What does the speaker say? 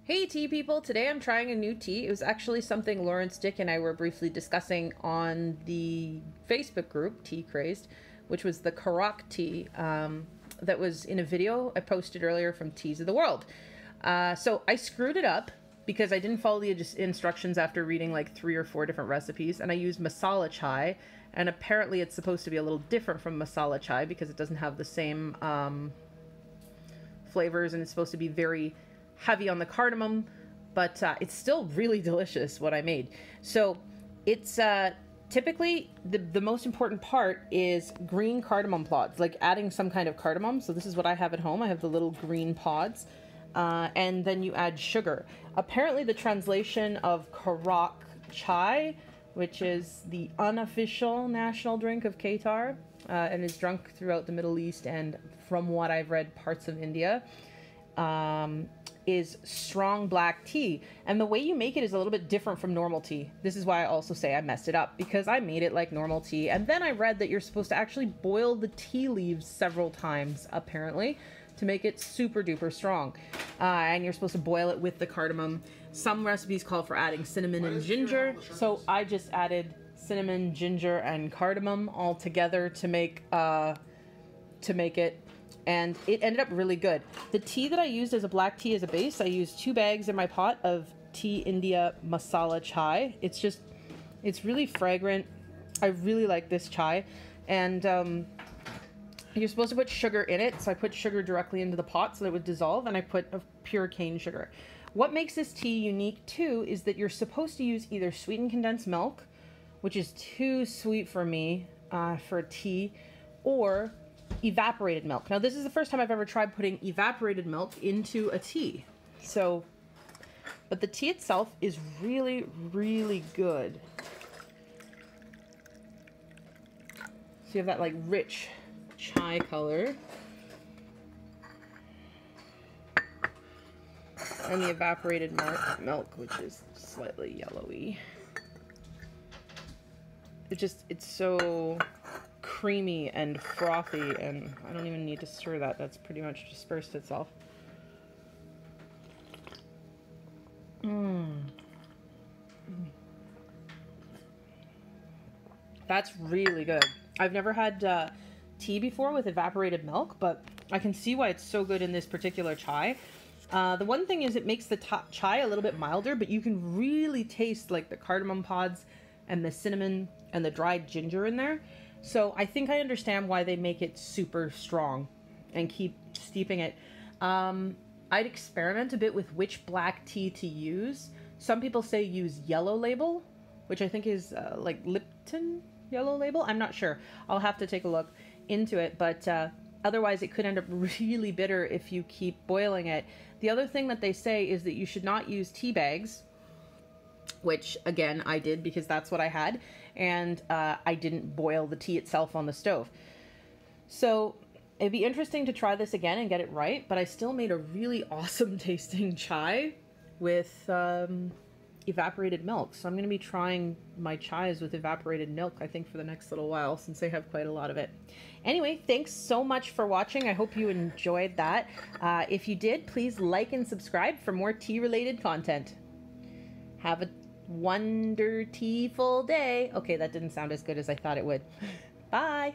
Hey tea people, today I'm trying a new tea. It was actually something Lawrence, Dick, and I were briefly discussing on the Facebook group, Tea Crazed, which was the Karak tea that was in a video I posted earlier from Teas of the World. So I screwed it up because I didn't follow the instructions after reading like 3 or 4 different recipes, and I used masala chai, and apparently it's supposed to be a little different from masala chai because it doesn't have the same flavors, and it's supposed to be very heavy on the cardamom, but it's still really delicious what I made. So it's typically the most important part is green cardamom pods, like adding some kind of cardamom. So this is what I have at home. I have the little green pods, and then you add sugar. Apparently the translation of Karak chai, which is the unofficial national drink of Qatar, and is drunk throughout the Middle East and, from what I've read, parts of India, is strong black tea. And the way you make it is a little bit different from normal tea. This is why I also say I messed it up, because I made it like normal tea. And then I read that you're supposed to actually boil the tea leaves several times, apparently, to make it super duper strong. And you're supposed to boil it with the cardamom. Some recipes call for adding cinnamon and ginger. So I just added cinnamon, ginger, and cardamom all together to make it. And it ended up really good. The tea that I used as a black tea as a base, I used 2 bags in my pot of Tea India masala chai. It's really fragrant. I really like this chai. And you're supposed to put sugar in it. So I put sugar directly into the pot so that it would dissolve, and I put a pure cane sugar. What makes this tea unique too is that you're supposed to use either sweetened condensed milk, which is too sweet for me for a tea, or evaporated milk. Now this is the first time I've ever tried putting evaporated milk into a tea. So, but the tea itself is really, really good. So you have that like rich chai color. And the evaporated milk, which is slightly yellowy. It's so creamy and frothy, and I don't even need to stir that. That's pretty much dispersed itself. That's really good. I've never had tea before with evaporated milk, but I can see why it's so good in this particular chai. The one thing is it makes the chai a little bit milder, but you can really taste like the cardamom pods and the cinnamon and the dried ginger in there. So I think I understand why they make it super strong and keep steeping it. I'd experiment a bit with which black tea to use. Some people say use Yellow Label, which I think is like Lipton Yellow Label. I'm not sure. I'll have to take a look into it, but otherwise it could end up really bitter if you keep boiling it. The other thing that they say is that you should not use tea bags, which again I did because that's what I had, and I didn't boil the tea itself on the stove. So it'd be interesting to try this again and get it right, but I still made a really awesome tasting chai with evaporated milk. So I'm going to be trying my chais with evaporated milk, I think, for the next little while, since I have quite a lot of it. Anyway, thanks so much for watching. I hope you enjoyed that. If you did, please like and subscribe for more tea-related content. Have a wonder-tea-ful day. Okay, that didn't sound as good as I thought it would. Bye!